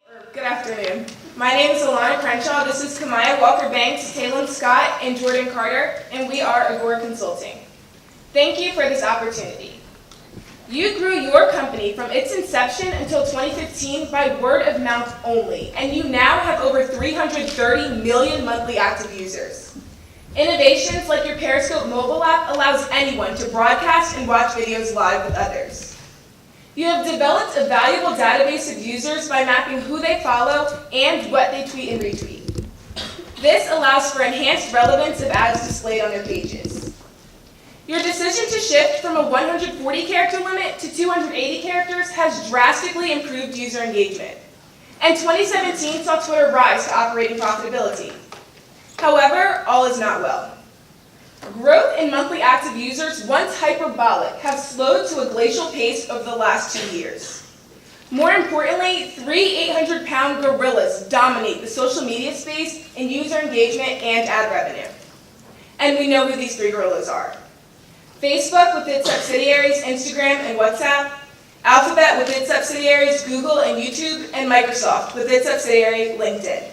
Good afternoon. My name is Alana Crenshaw. This is Kamaya Walker-Banks, Taylor Scott, and Jordan Carter, and we are Agora Consulting. Thank you for this opportunity. You grew your company from its inception until 2015 by word of mouth only, and you now have over 330 million monthly active users. Innovations like your Periscope mobile app allows anyone to broadcast and watch videos live with others. You have developed a valuable database of users by mapping who they follow and what they tweet and retweet. This allows for enhanced relevance of ads displayed on their pages. Your decision to shift from a 140-character limit to 280 characters has drastically improved user engagement, and 2017 saw Twitter rise to operating profitability. However, all is not well. Growth in monthly active users, once hyperbolic, have slowed to a glacial pace over the last 2 years. More importantly, 3 800-pound gorillas dominate the social media space in user engagement and ad revenue. And we know who these 3 gorillas are. Facebook with its subsidiaries Instagram and WhatsApp, Alphabet with its subsidiaries Google and YouTube, and Microsoft with its subsidiary LinkedIn.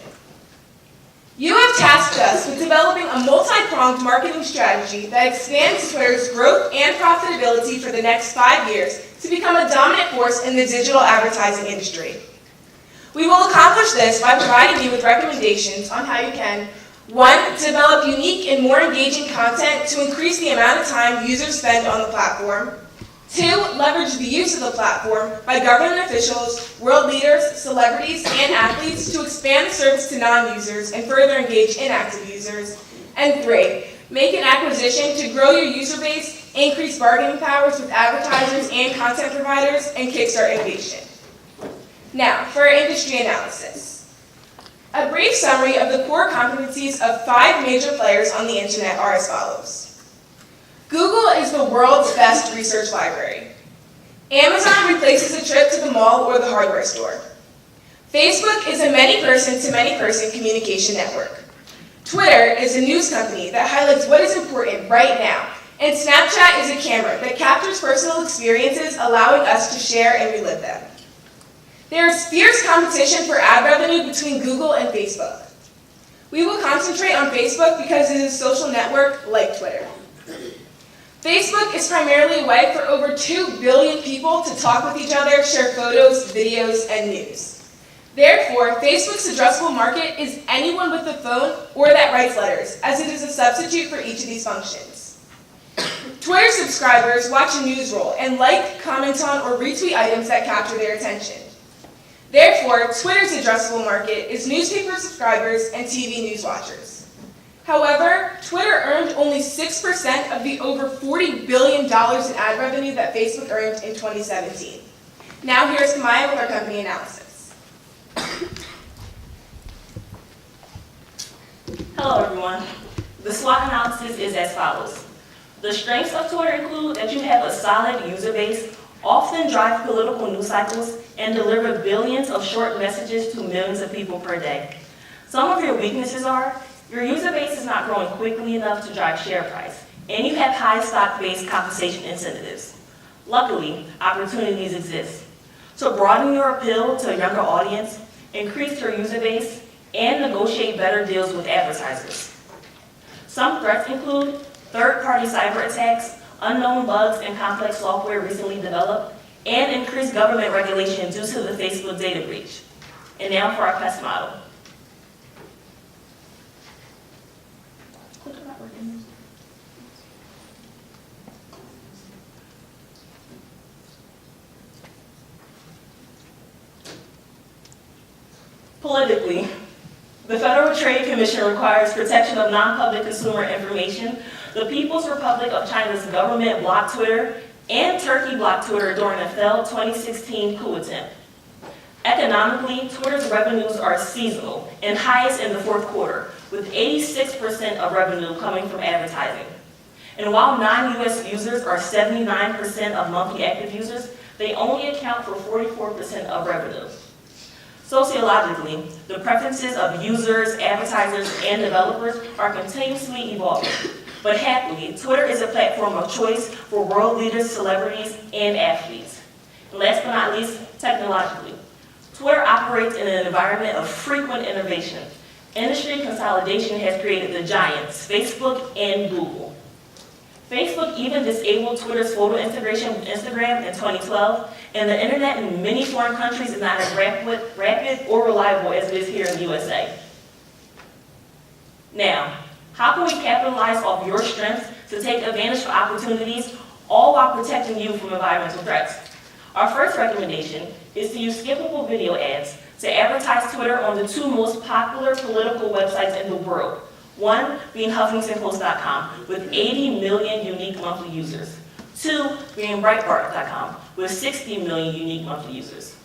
You have tasked us with developing a multi-pronged marketing strategy that expands Twitter's growth and profitability for the next 5 years to become a dominant force in the digital advertising industry. We will accomplish this by providing you with recommendations on how you can 1. Develop unique and more engaging content to increase the amount of time users spend on the platform. 2. Leverage the use of the platform by government officials, world leaders, celebrities, and athletes to expand the service to non-users and further engage inactive users. And 3. Make an acquisition to grow your user base, increase bargaining powers with advertisers and content providers, and kickstart innovation. Now, for our industry analysis. A brief summary of the core competencies of 5 major players on the internet are as follows. Google is the world's best research library. Amazon replaces a trip to the mall or the hardware store. Facebook is a many-person to many-person communication network. Twitter is a news company that highlights what is important right now. And Snapchat is a camera that captures personal experiences, allowing us to share and relive them. There is fierce competition for ad revenue between Google and Facebook. We will concentrate on Facebook because it is a social network like Twitter. Facebook is primarily a way for over 2 billion people to talk with each other, share photos, videos, and news. Therefore, Facebook's addressable market is anyone with a phone or that writes letters, as it is a substitute for each of these functions. Twitter subscribers watch a news roll and like, comment on, or retweet items that capture their attention. Therefore, Twitter's addressable market is newspaper subscribers and TV news watchers. However, Twitter earned only 6% of the over $40 billion in ad revenue that Facebook earned in 2017. Now here's Kamaya with our company analysis. Hello everyone. The SWOT analysis is as follows. The strengths of Twitter include that you have a solid user base, often drive political news cycles, and deliver billions of short messages to millions of people per day. Some of your weaknesses are your user base is not growing quickly enough to drive share price, and you have high stock-based compensation incentives. Luckily, opportunities exist. To broaden your appeal to a younger audience, increase your user base, and negotiate better deals with advertisers. Some threats include third-party cyber attacks, unknown bugs and complex software recently developed, and increased government regulation due to the Facebook data breach. And now for our pest model. Politically, the Federal Trade Commission requires protection of non-public consumer information. The People's Republic of China's government blocked Twitter, and Turkey blocked Twitter during a failed 2016 coup attempt. Economically, Twitter's revenues are seasonal and highest in the fourth quarter, with 86% of revenue coming from advertising. And while non-US users are 79% of monthly active users, they only account for 44% of revenue. Sociologically, the preferences of users, advertisers, and developers are continuously evolving. But happily, Twitter is a platform of choice for world leaders, celebrities, and athletes. And last but not least, technologically. Twitter operates in an environment of frequent innovation. Industry consolidation has created the giants, Facebook and Google. Facebook even disabled Twitter's photo integration with Instagram in 2012, and the internet in many foreign countries is not as rapid or reliable as it is here in the USA. Now, how can we capitalize off your strengths to take advantage of opportunities, all while protecting you from environmental threats? Our first recommendation is to use skippable video ads to advertise Twitter on the two most popular political websites in the world. One being HuffingtonPost.com with 80 million unique monthly users. Two being Breitbart.com with 60 million unique monthly users.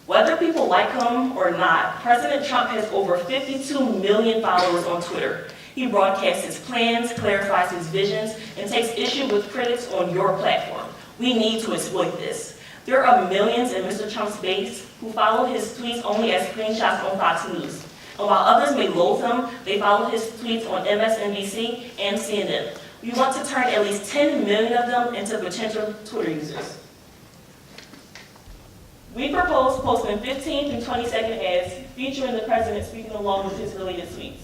Whether people like him or not, President Trump has over 52 million followers on Twitter. He broadcasts his plans, clarifies his visions, and takes issue with critics on your platform. We need to exploit this. There are millions in Mr. Trump's base who follow his tweets only as screenshots on Fox News. And while others may loathe him, they follow his tweets on MSNBC and CNN. We want to turn at least 10 million of them into potential Twitter users. We propose posting 15 through 20-second ads featuring the president speaking along with his related tweets.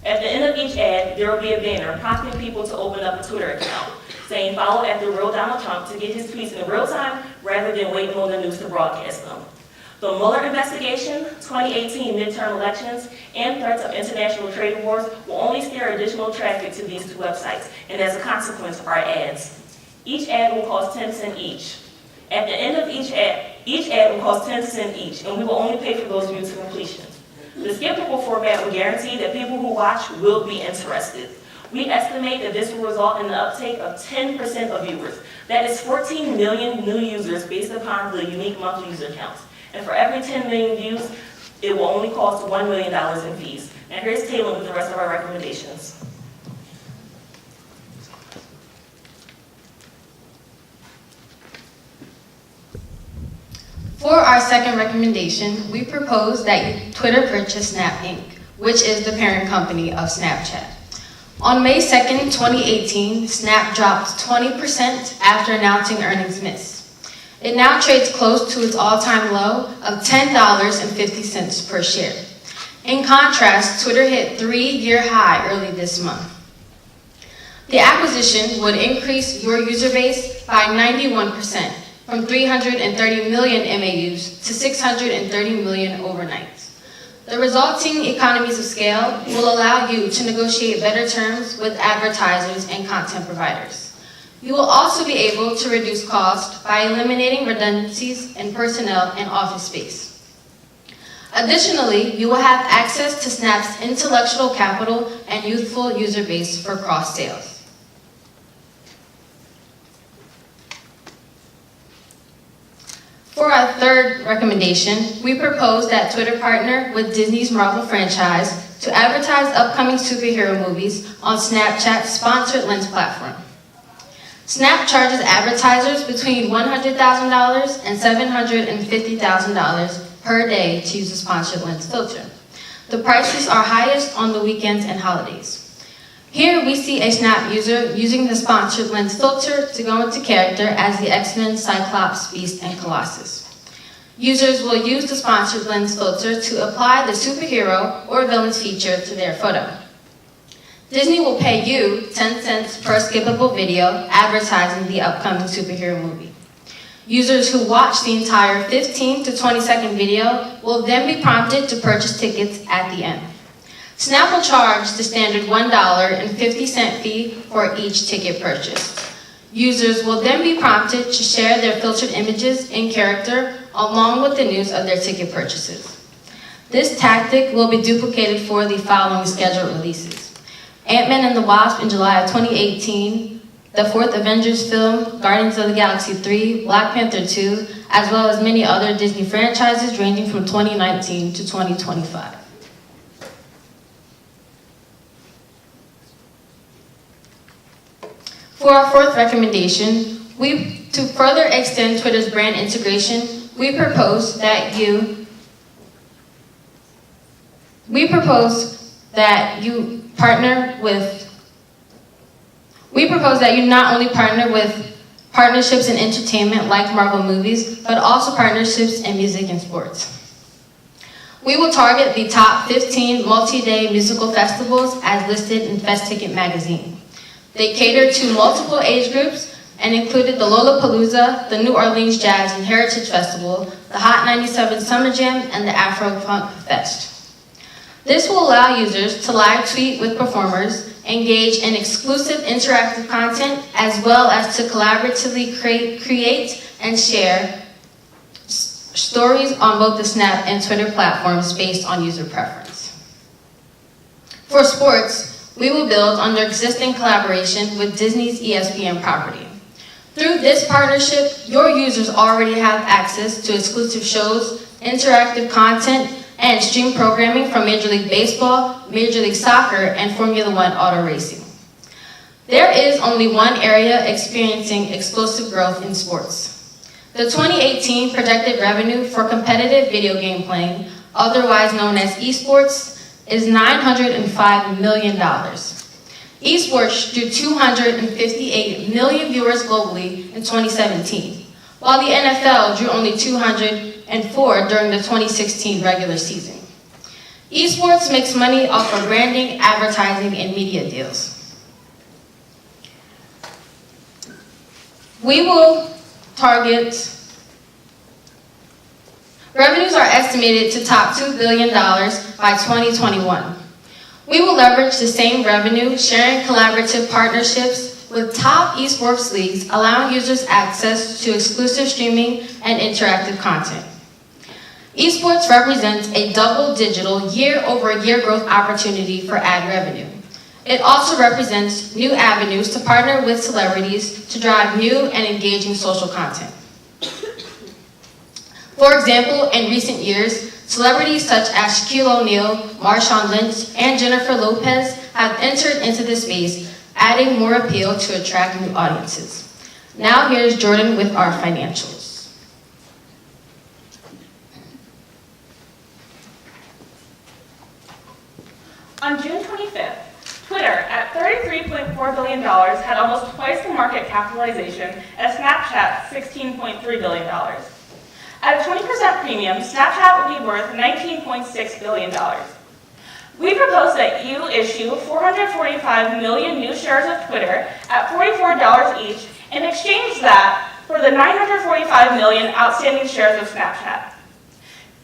At the end of each ad, there will be a banner prompting people to open up a Twitter account, saying follow @real Donald Trump to get his tweets in real time rather than waiting on the news to broadcast them. The Mueller investigation, 2018 midterm elections, and threats of international trade wars will only steer additional traffic to these two websites, and as a consequence, our ads. Each ad will cost 10 cents each. At the end of each ad will cost 10 cents each, and we will only pay for those viewed to completion. The skippable format will guarantee that people who watch will be interested. We estimate that this will result in the uptake of 10% of viewers. That is 14 million new users based upon the unique monthly user counts. And for every 10 million views, it will only cost $1 million in fees. And here's Taylor with the rest of our recommendations. For our second recommendation, we propose that Twitter purchase Snap Inc., which is the parent company of Snapchat. On May 2nd, 2018, Snap dropped 20% after announcing earnings miss. It now trades close to its all-time low of $10.50 per share. In contrast, Twitter hit 3-year high early this month. The acquisition would increase your user base by 91%, from 330 million MAUs to 630 million overnights. The resulting economies of scale will allow you to negotiate better terms with advertisers and content providers. You will also be able to reduce cost by eliminating redundancies in personnel and office space. Additionally, you will have access to Snap's intellectual capital and youthful user base for cross-sales. For our third recommendation, we propose that Twitter partner with Disney's Marvel franchise to advertise upcoming superhero movies on Snapchat's sponsored Lens platform. Snap charges advertisers between $100,000 and $750,000 per day to use the sponsored Lens filter. The prices are highest on the weekends and holidays. Here we see a Snap user using the sponsored Lens filter to go into character as the X-Men, Cyclops, Beast, and Colossus. Users will use the sponsored Lens filter to apply the superhero or villain's feature to their photo. Disney will pay you 10 cents per skippable video advertising the upcoming superhero movie. Users who watch the entire 15 to 20-second video will then be prompted to purchase tickets at the end. Snap will charge the standard $1.50 fee for each ticket purchased. Users will then be prompted to share their filtered images in character along with the news of their ticket purchases. This tactic will be duplicated for the following scheduled releases: Ant-Man and the Wasp in July of 2018, the fourth Avengers film, Guardians of the Galaxy 3, Black Panther 2, as well as many other Disney franchises ranging from 2019 to 2025. For our fourth recommendation, to further extend Twitter's brand integration, we propose that you not only partner with partnerships in entertainment like Marvel movies, but also partnerships in music and sports. We will target the top 15 multi-day musical festivals as listed in Fest Ticket magazine. They cater to multiple age groups and included the Lollapalooza, the New Orleans Jazz and Heritage Festival, the Hot 97 Summer Jam, and the Afro Funk Fest. This will allow users to live tweet with performers, engage in exclusive interactive content, as well as to collaboratively create and share stories on both the Snap and Twitter platforms based on user preference. For sports, we will build on their existing collaboration with Disney's ESPN property. Through this partnership, your users already have access to exclusive shows, interactive content, and stream programming from Major League Baseball, Major League Soccer, and Formula One auto racing. There is only one area experiencing explosive growth in sports. The 2018 projected revenue for competitive video game playing, otherwise known as esports, is $905 million. Esports drew 258 million viewers globally in 2017, while the NFL drew only 204 during the 2016 regular season. Esports makes money off of branding, advertising, and media deals. We will target, revenues are estimated to top $2 billion by 2021. We will leverage the same revenue sharing collaborative partnerships with top esports leagues, allowing users access to exclusive streaming and interactive content. Esports represents a double-digit year-over-year growth opportunity for ad revenue. It also represents new avenues to partner with celebrities to drive new and engaging social content. For example, in recent years, celebrities such as Shaquille O'Neal, Marshawn Lynch, and Jennifer Lopez have entered into this space, adding more appeal to attract new audiences. Now here's Jordan with our financials. On June 25th, Twitter, at $33.4 billion, had almost twice the market capitalization as Snapchat's $16.3 billion. At a 20% premium, Snapchat would be worth $19.6 billion. We propose that you issue 445 million new shares of Twitter at $44 each and exchange that for the 945 million outstanding shares of Snapchat.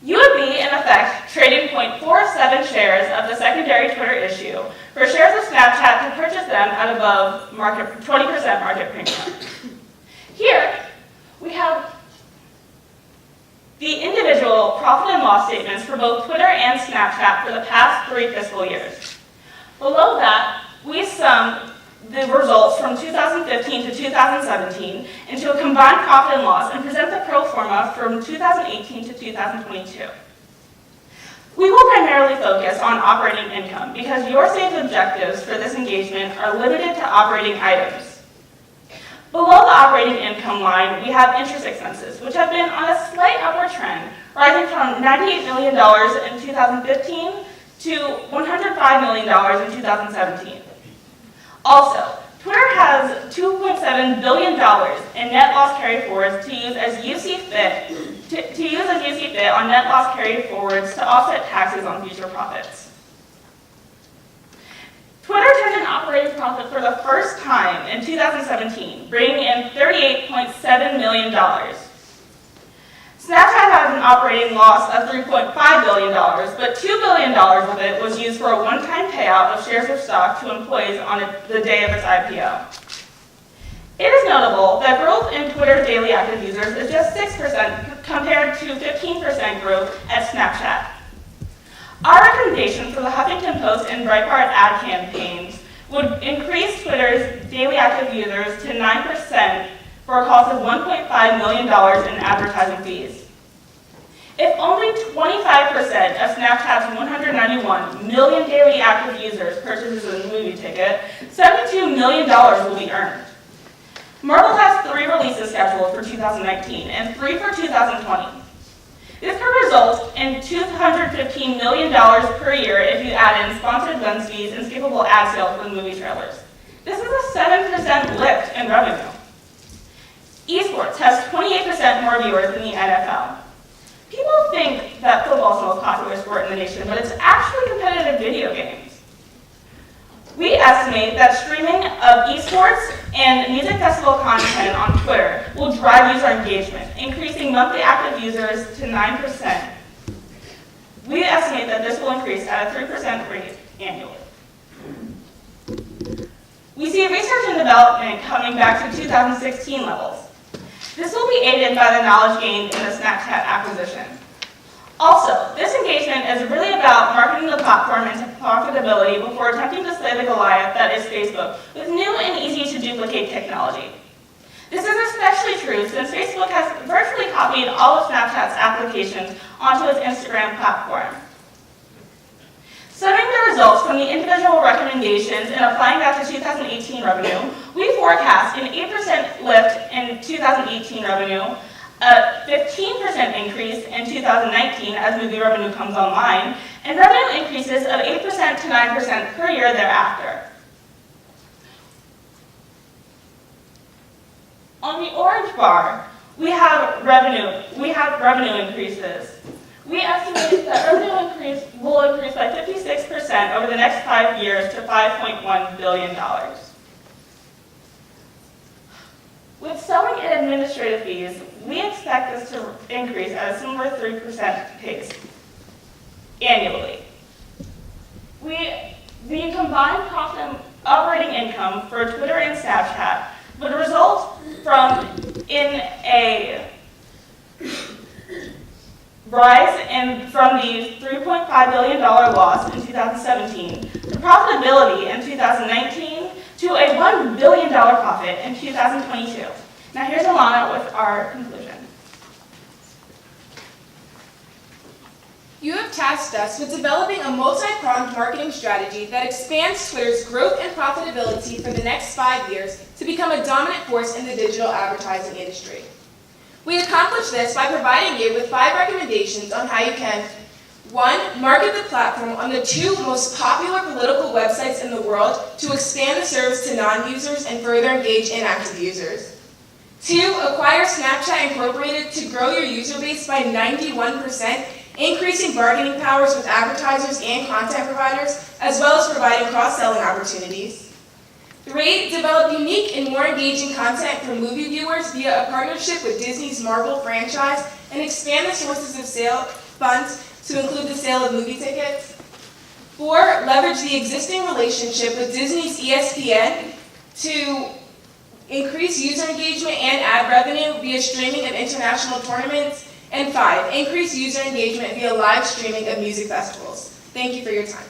You would be, in effect, trading 0.47 shares of the secondary Twitter issue for shares of Snapchat to purchase them at above 20% market premium. Here, we have the individual profit and loss statements for both Twitter and Snapchat for the past 3 fiscal years. Below that, we sum the results from 2015 to 2017 into a combined profit and loss and present the pro forma from 2018 to 2022. We will primarily focus on operating income because your stated objectives for this engagement are limited to operating items. Below the operating income line, we have interest expenses, which have been on a slight upward trend, rising from $98 million in 2015 to $105 million in 2017. Also, Twitter has $2.7 billion in net loss carryforwards to use as you see fit on net loss carryforwards to offset taxes on future profits. Twitter turned an operating profit for the first time in 2017, bringing in $38.7 million. Snapchat has an operating loss of $3.5 billion, but $2 billion of it was used for a one-time payout of shares of stock to employees on the day of its IPO. It is notable that growth in Twitter's daily active users is just 6% compared to 15% growth at Snapchat. Our recommendation for the Huffington Post and Breitbart ad campaigns would increase Twitter's daily active users to 9% for a cost of $1.5 million in advertising fees. If only 25% of Snapchat's 191 million daily active users purchases a movie ticket, $72 million will be earned. Marvel has 3 releases scheduled for 2019 and 3 for 2020. This could result in $215 million per year if you add in sponsored lens fees and skippable ad sales for the movie trailers. This is a 7% lift in revenue. esports has 28% more viewers than the NFL. People think that football is the most popular sport in the nation, but it's actually competitive video games. We estimate that streaming of esports and music festival content on Twitter will drive user engagement, increasing monthly active users to 9%. We estimate that this will increase at a 3% rate annually. We see research and development coming back to 2016 levels. This will be aided by the knowledge gained in the Snapchat acquisition. Also, this engagement is really about marketing the platform into profitability before attempting to slay the Goliath that is Facebook with new and easy to duplicate technology. This is especially true since Facebook has virtually copied all of Snapchat's applications onto its Instagram platform. Summing the results from the individual recommendations and applying that to 2018 revenue, we forecast an 8% lift in 2018 revenue, a 15% increase in 2019 as movie revenue comes online, and revenue increases of 8% to 9% per year thereafter. On the orange bar, we have revenue increases. We estimate that revenue will increase by 56% over the next 5 years to $5.1 billion. With selling and administrative fees, we expect this to increase at a similar 3% pace annually. The combined profit operating income for Twitter and Snapchat would result in a rise from the $3.5 billion loss in 2017 to profitability in 2019 to a $1 billion profit in 2022. Now here's Alana with our conclusion. You have tasked us with developing a multi-pronged marketing strategy that expands Twitter's growth and profitability for the next 5 years to become a dominant force in the digital advertising industry. We accomplish this by providing you with 5 recommendations on how you can 1. Market the platform on the 2 most popular political websites in the world to expand the service to non-users and further engage inactive users. 2. Acquire Snapchat Incorporated to grow your user base by 91%, increasing bargaining powers with advertisers and content providers, as well as providing cross-selling opportunities. 3. Develop unique and more engaging content for movie viewers via a partnership with Disney's Marvel franchise and expand the sources of funds to include the sale of movie tickets. 4. Leverage the existing relationship with Disney's ESPN to increase user engagement and ad revenue via streaming of international tournaments. And 5. Increase user engagement via live streaming of music festivals. Thank you for your time.